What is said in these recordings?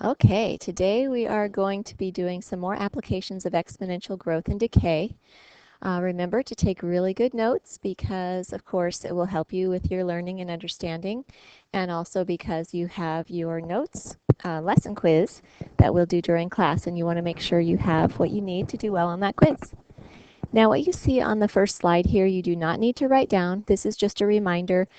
Okay, today we are going to be doing some more applications of exponential growth and decay. Remember to take really good notes because, of course, it will help you with your learning and understanding, and also because you have your notes lesson quiz that we'll do during class, and you want to make sure you have what you need to do well on that quiz. Now, what you see on the first slide here, you do not need to write down. This is just a reminder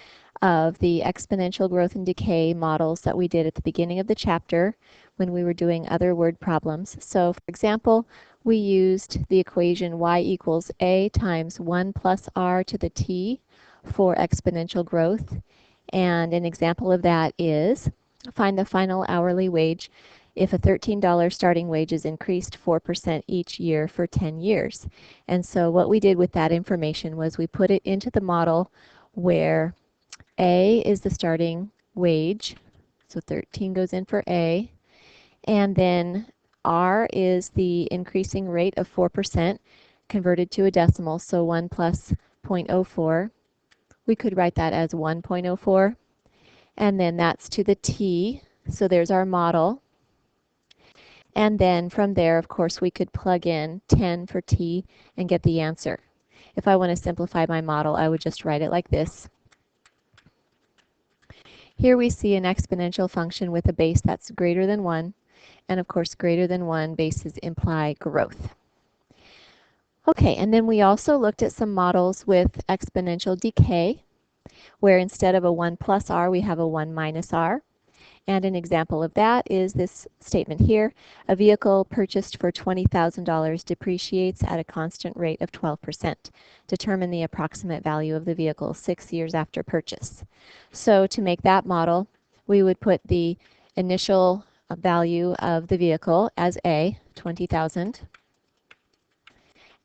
of the exponential growth and decay models that we did at the beginning of the chapter when we were doing other word problems. So, for example, we used the equation y equals a times 1 plus r to the t for exponential growth. And an example of that is find the final hourly wage if a $13 starting wage is increased 4% each year for 10 years. And so what we did with that information was we put it into the model where A is the starting wage, so 13 goes in for A, and then R is the increasing rate of 4% converted to a decimal, so 1 plus 0.04. We could write that as 1.04, and then that's to the T, so there's our model. And then from there, of course, we could plug in 10 for T and get the answer. If I want to simplify my model, I would just write it like this. Here we see an exponential function with a base that's greater than 1, and of course greater than 1 bases imply growth. Okay, and then we also looked at some models with exponential decay, where instead of a 1 plus r, we have a 1 minus r. And an example of that is this statement here. A vehicle purchased for $20,000 depreciates at a constant rate of 12%. Determine the approximate value of the vehicle 6 years after purchase. So to make that model, we would put the initial value of the vehicle as A, 20,000.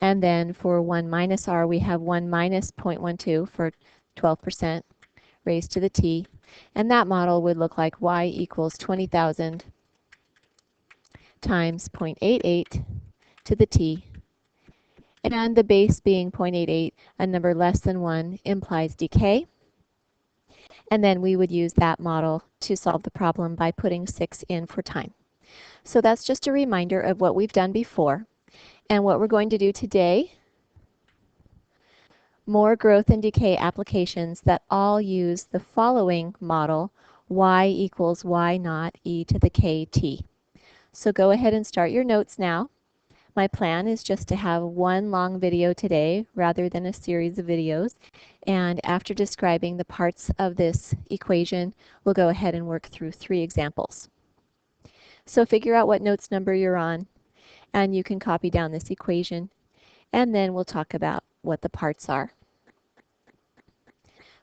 And then for 1 minus r, we have 1 minus 0.12 for 12% raised to the t. And that model would look like y equals 20,000 times 0.88 to the t. And the base being 0.88, a number less than 1, implies decay. And then we would use that model to solve the problem by putting 6 in for time. So that's just a reminder of what we've done before. And what we're going to do today, more growth and decay applications that all use the following model, y equals y naught e to the kt. So go ahead and start your notes now. My plan is just to have one long video today rather than a series of videos. And after describing the parts of this equation, we'll go ahead and work through 3 examples. So figure out what notes number you're on, and you can copy down this equation, and then we'll talk about what the parts are.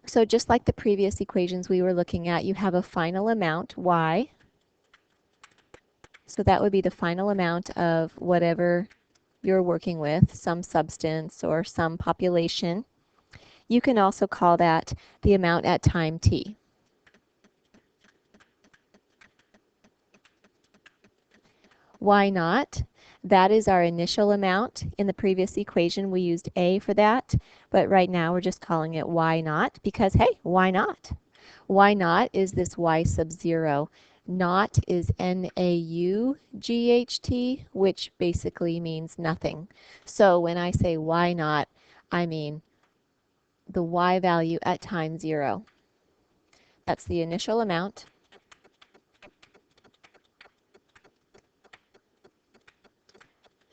So just like the previous equations we were looking at, you have a final amount, y. So that would be the final amount of whatever you're working with, some substance or some population. You can also call that the amount at time t. Y naught, that is our initial amount. In the previous equation we used A for that, but right now we're just calling it Y naught because, hey, why not? Y naught is this Y sub 0. Naught is N-A-U-G-H-T, which basically means nothing. So when I say Y naught, I mean the Y value at time 0. That's the initial amount.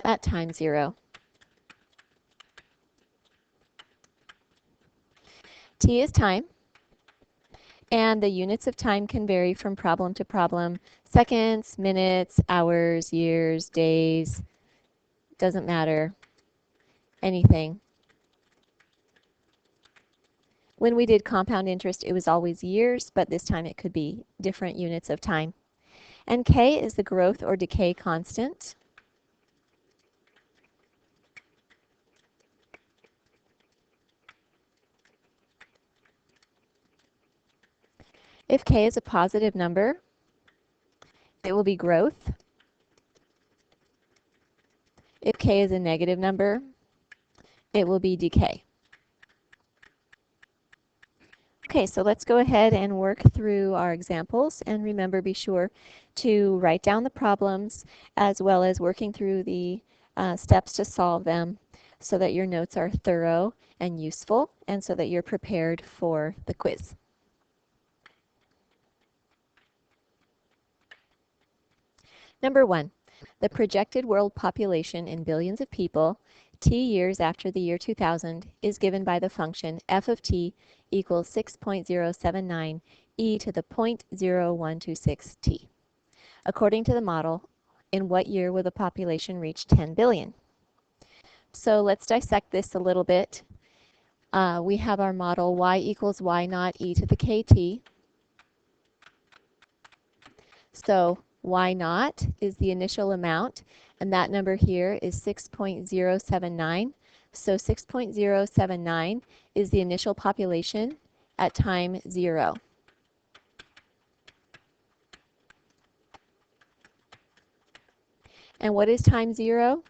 At time 0. T is time, and the units of time can vary from problem to problem. Seconds, minutes, hours, years, days, doesn't matter, anything. When we did compound interest, it was always years, but this time it could be different units of time. And K is the growth or decay constant. If K is a positive number, it will be growth. If K is a negative number, it will be decay. Okay, so let's go ahead and work through our examples, and remember, be sure to write down the problems as well as working through the steps to solve them so that your notes are thorough and useful and so that you're prepared for the quiz. Number 1, the projected world population in billions of people t years after the year 2000 is given by the function f of t equals 6.079 e to the 0.0126t. According to the model, in what year will the population reach 10 billion? So let's dissect this a little bit. We have our model y equals y naught e to the kt. So y naught is the initial amount, and that number here is 6.079. So 6.079 is the initial population at time 0. And what is time 0?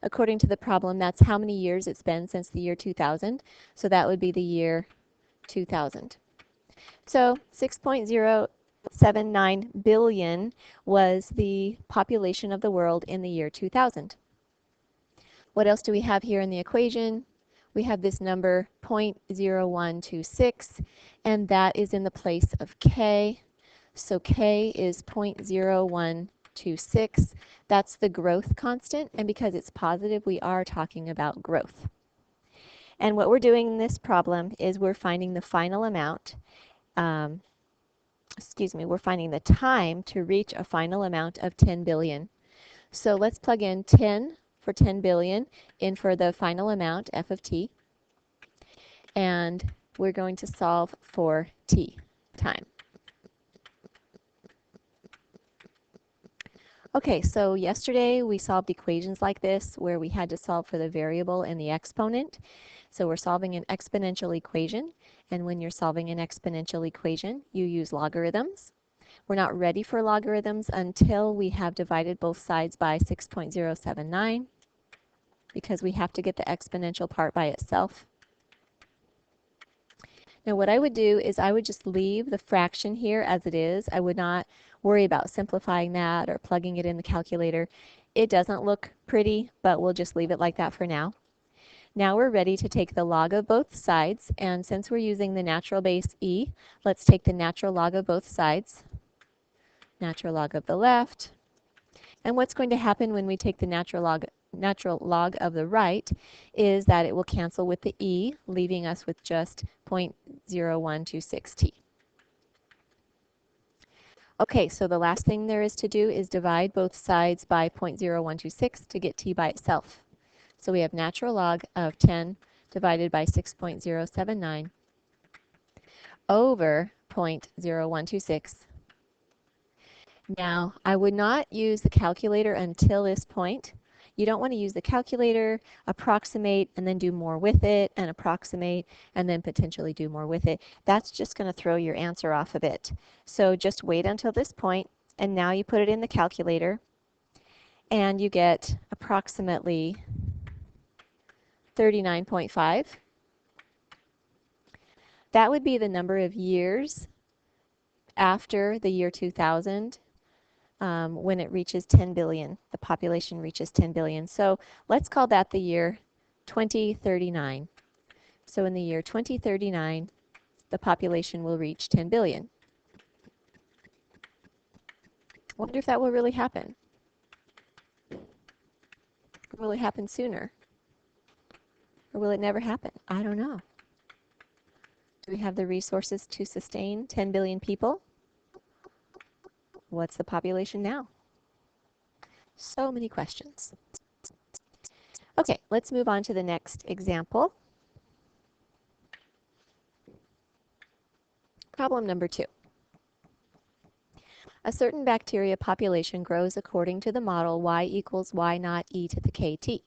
According to the problem, that's how many years it's been since the year 2000. So that would be the year 2000. So 6.079 billion was the population of the world in the year 2000. What else do we have here in the equation? We have this number 0.0126, and that is in the place of k. So k is 0.0126. That's the growth constant, and because it's positive, we are talking about growth. And what we're doing in this problem is we're finding the final amount, we're finding the time to reach a final amount of 10 billion. So let's plug in 10 for 10 billion in for the final amount, f of t, and we're going to solve for t, time. Okay, so yesterday we solved equations like this where we had to solve for the variable and the exponent. So we're solving an exponential equation, and when you're solving an exponential equation, you use logarithms. We're not ready for logarithms until we have divided both sides by 6.079 because we have to get the exponential part by itself. Now what I would do is I would just leave the fraction here as it is. I would not worry about simplifying that or plugging it in the calculator. It doesn't look pretty, but we'll just leave it like that for now. Now we're ready to take the log of both sides, and since we're using the natural base e, let's take the natural log of both sides. Natural log of the left. And what's going to happen when we take the natural log of the right is that it will cancel with the e, leaving us with just 0.0126t. Okay, so the last thing there is to do is divide both sides by 0.0126 to get t by itself. So we have natural log of 10 divided by 6.079 over 0.0126. Now, I would not use the calculator until this point. You don't want to use the calculator, approximate, and then do more with it, and approximate, and then potentially do more with it. That's just going to throw your answer off a bit. So just wait until this point, and now you put it in the calculator, and you get approximately 39.5. That would be the number of years after the year 2000 when it reaches 10 billion, the population reaches 10 billion. So let's call that the year 2039. So in the year 2039, the population will reach 10 billion. I wonder if that will really happen. Will it happen sooner? Or will it never happen? I don't know. Do we have the resources to sustain 10 billion people? What's the population now? So many questions. Okay, let's move on to the next example. Problem number 2. A certain bacteria population grows according to the model y equals y naught e to the kt.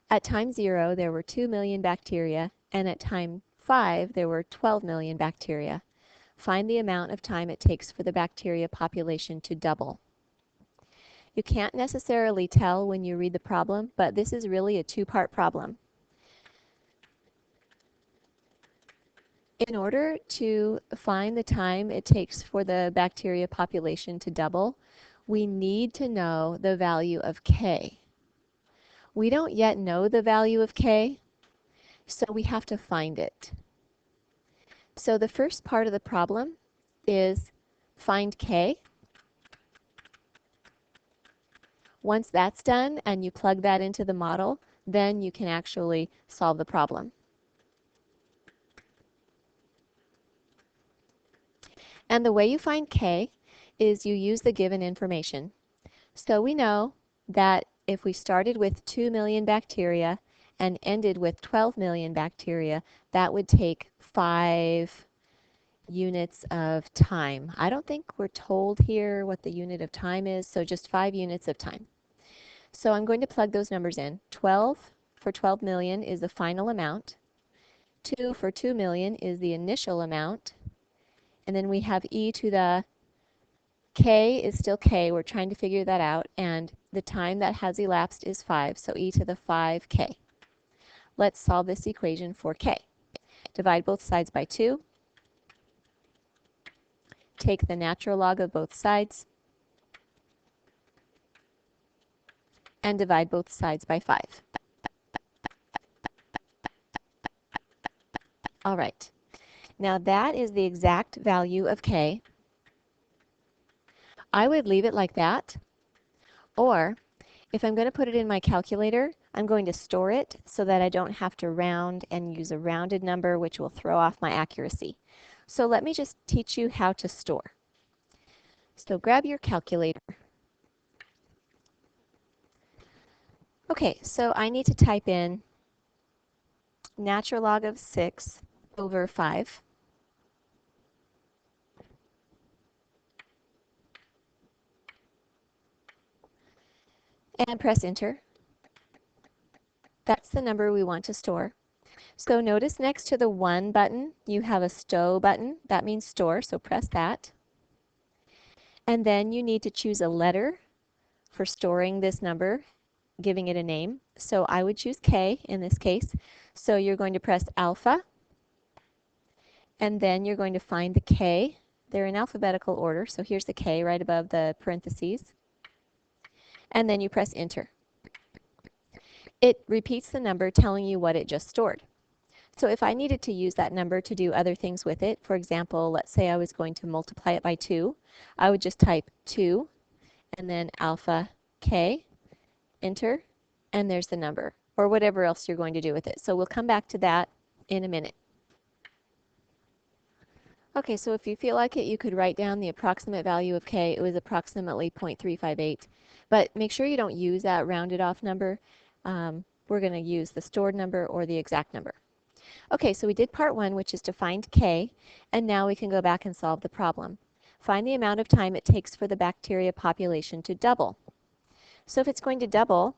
At time 0, there were 2 million bacteria, and at time 5, there were 12 million bacteria. Find the amount of time it takes for the bacteria population to double. You can't necessarily tell when you read the problem, but this is really a two-part problem. In order to find the time it takes for the bacteria population to double, we need to know the value of K. We don't yet know the value of K, so we have to find it. So the first part of the problem is find K. Once that's done and you plug that into the model, then you can actually solve the problem. And the way you find K is you use the given information. So we know that if we started with 2 million bacteria and ended with 12 million bacteria, that would take 5 units of time. I don't think we're told here what the unit of time is, so just 5 units of time. So I'm going to plug those numbers in. 12 for 12 million is the final amount. 2 for 2 million is the initial amount. And then we have e to the k is still k. We're trying to figure that out. And the time that has elapsed is 5, so e to the 5k. Let's solve this equation for k. Divide both sides by 2. Take the natural log of both sides. And divide both sides by 5. All right. Now that is the exact value of k. I would leave it like that, or if I'm going to put it in my calculator, I'm going to store it so that I don't have to round and use a rounded number, which will throw off my accuracy. So let me just teach you how to store. So grab your calculator. Okay, so I need to type in natural log of 6 over 5. And press enter. That's the number we want to store. So notice next to the 1 button, you have a stow button. That means store, so press that. And then you need to choose a letter for storing this number, giving it a name. So I would choose K in this case. So you're going to press alpha, and then you're going to find the K. They're in alphabetical order, so here's the K right above the parentheses. And then you press enter. It repeats the number telling you what it just stored. So if I needed to use that number to do other things with it, for example, let's say I was going to multiply it by 2, I would just type 2 and then alpha K, enter, and there's the number, or whatever else you're going to do with it. So we'll come back to that in a minute. Okay, so if you feel like it, you could write down the approximate value of K. It was approximately 0.358. But make sure you don't use that rounded off number. We're going to use the stored number or the exact number. Okay, so we did part 1, which is to find K, and now we can go back and solve the problem. Find the amount of time it takes for the bacteria population to double. So if it's going to double,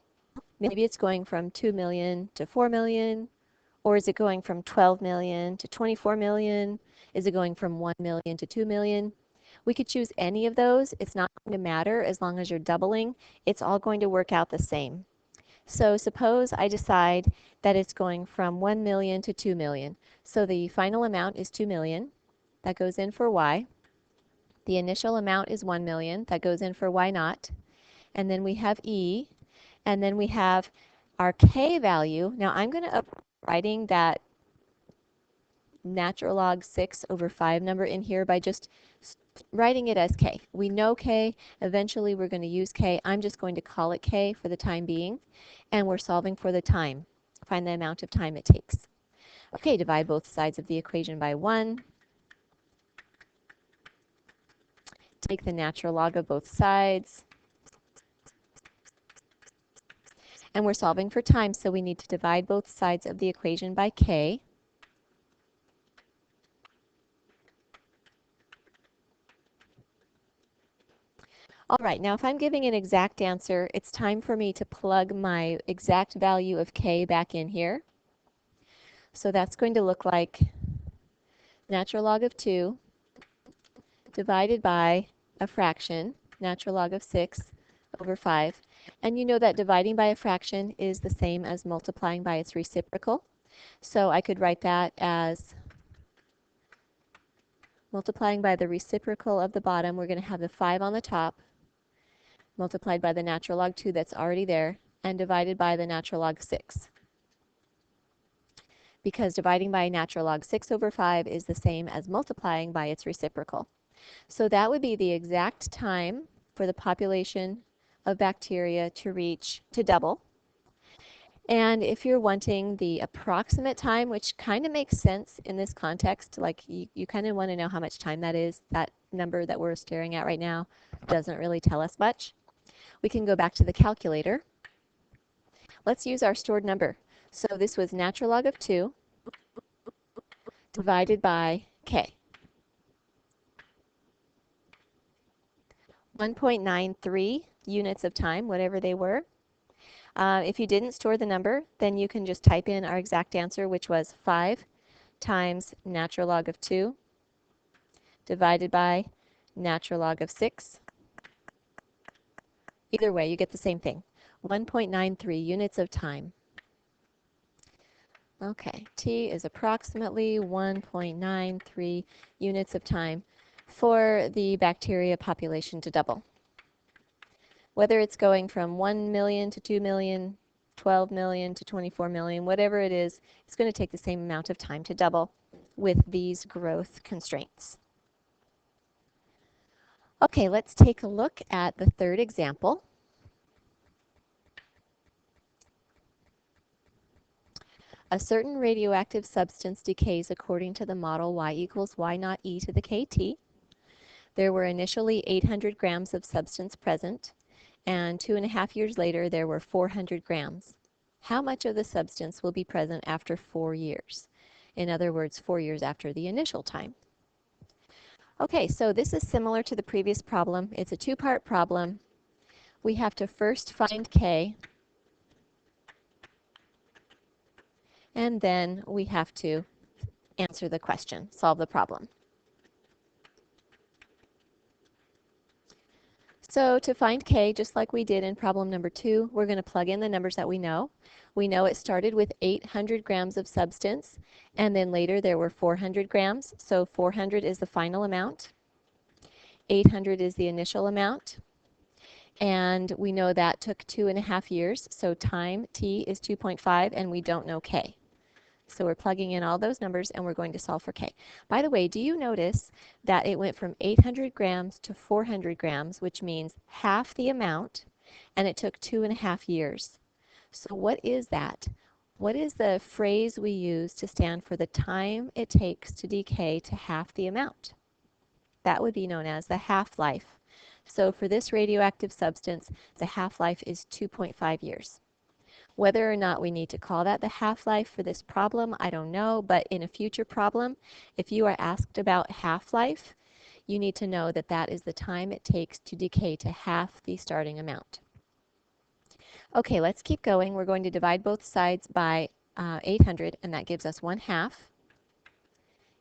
maybe it's going from 2 million to 4 million, or is it going from 12 million to 24 million? Is it going from 1 million to 2 million? We could choose any of those. It's not going to matter as long as you're doubling. It's all going to work out the same. So suppose I decide that it's going from 1 million to 2 million. So the final amount is 2 million. That goes in for Y. The initial amount is 1 million. That goes in for Y naught. And then we have E. And then we have our K value. Now I'm going to writing that natural log 6 over 5 number in here by just writing it as K. We know K. Eventually we're going to use K. I'm just going to call it K for the time being. And we're solving for the time. Find the amount of time it takes. Okay, divide both sides of the equation by 1. Take the natural log of both sides. And we're solving for time, so we need to divide both sides of the equation by K. All right, now if I'm giving an exact answer, it's time for me to plug my exact value of K back in here. So that's going to look like natural log of 2 divided by a fraction, natural log of 6 over 5. And you know that dividing by a fraction is the same as multiplying by its reciprocal. So I could write that as multiplying by the reciprocal of the bottom, we're going to have the 5 on the top, multiplied by the natural log 2 that's already there, and divided by the natural log 6. Because dividing by natural log 6 over 5 is the same as multiplying by its reciprocal. So that would be the exact time for the population of bacteria to double. And if you're wanting the approximate time, which kind of makes sense in this context, like you kind of want to know how much time that is, that number that we're staring at right now doesn't really tell us much. We can go back to the calculator. Let's use our stored number. So this was natural log of 2 divided by k. 1.93 units of time, whatever they were. If you didn't store the number, then you can just type in our exact answer, which was 5 times natural log of 2 divided by natural log of 6. Either way, you get the same thing. 1.93 units of time. Okay, T is approximately 1.93 units of time for the bacteria population to double. Whether it's going from 1 million to 2 million, 12 million to 24 million, whatever it is, it's going to take the same amount of time to double with these growth constraints. Okay, let's take a look at the third example. A certain radioactive substance decays according to the model y equals y naught e to the kt. There were initially 800 grams of substance present, and 2.5 years later there were 400 grams. How much of the substance will be present after 4 years? In other words, 4 years after the initial time. Okay, so this is similar to the previous problem. It's a two-part problem. We have to first find K, and then we have to answer the question, solve the problem. So to find K, just like we did in problem number 2, we're going to plug in the numbers that we know. We know it started with 800 grams of substance, and then later there were 400 grams, so 400 is the final amount. 800 is the initial amount, and we know that took 2.5 years, so time, T, is 2.5, and we don't know K. So we're plugging in all those numbers and we're going to solve for K. By the way, do you notice that it went from 800 grams to 400 grams, which means half the amount, and it took 2.5 years. So what is that? What is the phrase we use to stand for the time it takes to decay to half the amount? That would be known as the half-life. So for this radioactive substance, the half-life is 2.5 years. Whether or not we need to call that the half-life for this problem, I don't know, but in a future problem, if you are asked about half-life, you need to know that that is the time it takes to decay to half the starting amount. Okay, let's keep going. We're going to divide both sides by 800, and that gives us 1/2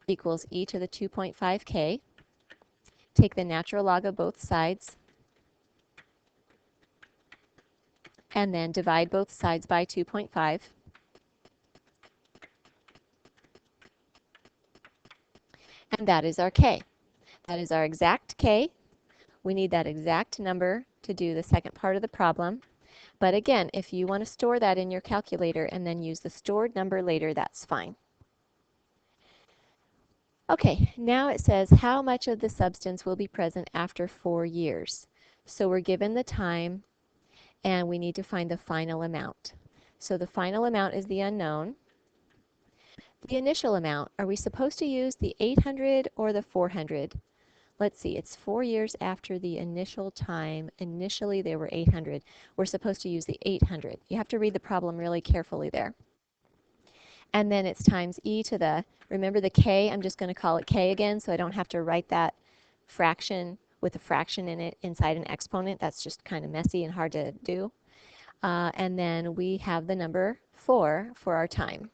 equals e to the 2.5k. Take the natural log of both sides, and then divide both sides by 2.5. And that is our K. That is our exact K. We need that exact number to do the second part of the problem. But again, if you want to store that in your calculator and then use the stored number later, that's fine. Okay, now it says how much of the substance will be present after 4 years. So we're given the time, and we need to find the final amount. So the final amount is the unknown. The initial amount, are we supposed to use the 800 or the 400? Let's see, it's 4 years after the initial time. Initially they were 800. We're supposed to use the 800. You have to read the problem really carefully there. And then it's times e to the, remember the k, I'm just going to call it k again so I don't have to write that fraction with a fraction in it inside an exponent. That's just kind of messy and hard to do. And then we have the number 4 for our time.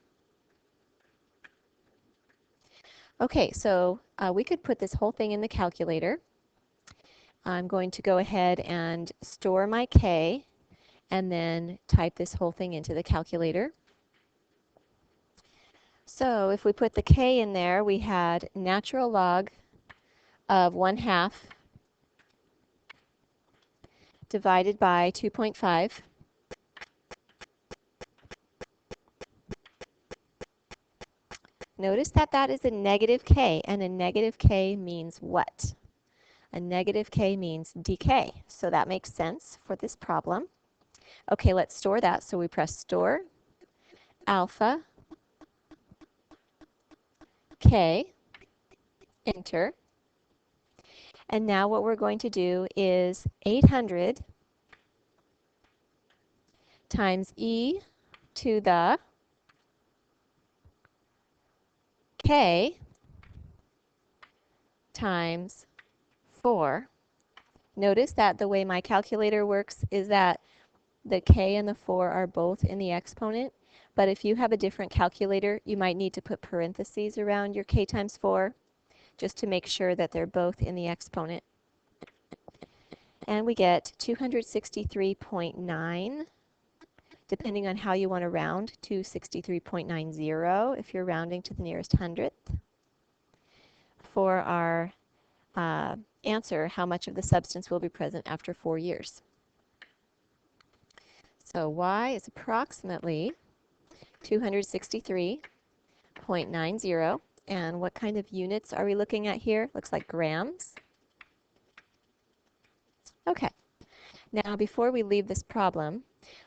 Okay, so we could put this whole thing in the calculator. I'm going to go ahead and store my K and then type this whole thing into the calculator. So if we put the K in there, we had natural log of 1/2 divided by 2.5. Notice that that is a negative k, and a negative k means what? A negative k means decay, so that makes sense for this problem. Okay, let's store that. So we press store, alpha, k, enter. And now what we're going to do is 800 times e to the k times 4. Notice that the way my calculator works is that the k and the 4 are both in the exponent, but if you have a different calculator, you might need to put parentheses around your k times 4 just to make sure that they're both in the exponent. And we get 263.9, depending on how you want to round, to 63.90 if you're rounding to the nearest hundredth. For our answer, how much of the substance will be present after 4 years. So y is approximately 263.90. And what kind of units are we looking at here? Looks like grams. Okay. Now, before we leave this problem,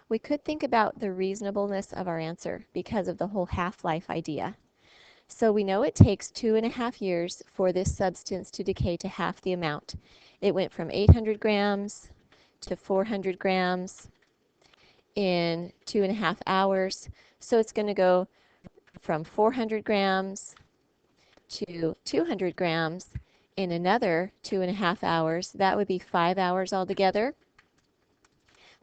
we could think about the reasonableness of our answer because of the whole half-life idea. So we know it takes 2.5 years for this substance to decay to half the amount. It went from 800 grams to 400 grams in 2.5 hours. So it's going to go from 400 grams to 200 grams in another 2.5 hours. That would be 5 hours altogether.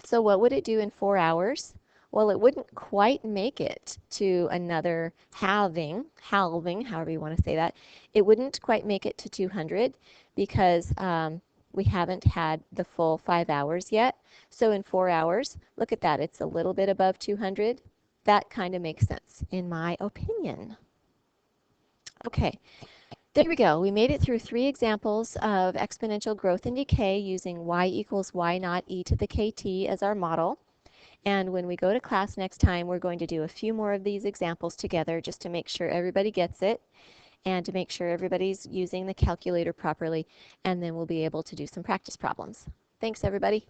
So what would it do in 4 hours? Well, it wouldn't quite make it to another halving, however you want to say that. It wouldn't quite make it to 200 because we haven't had the full 5 hours yet. So in 4 hours, look at that, it's a little bit above 200. That kind of makes sense, in my opinion. Okay, there we go. We made it through 3 examples of exponential growth and decay using y equals y naught e to the kt as our model. And when we go to class next time, we're going to do a few more of these examples together just to make sure everybody gets it and to make sure everybody's using the calculator properly. And then we'll be able to do some practice problems. Thanks, everybody.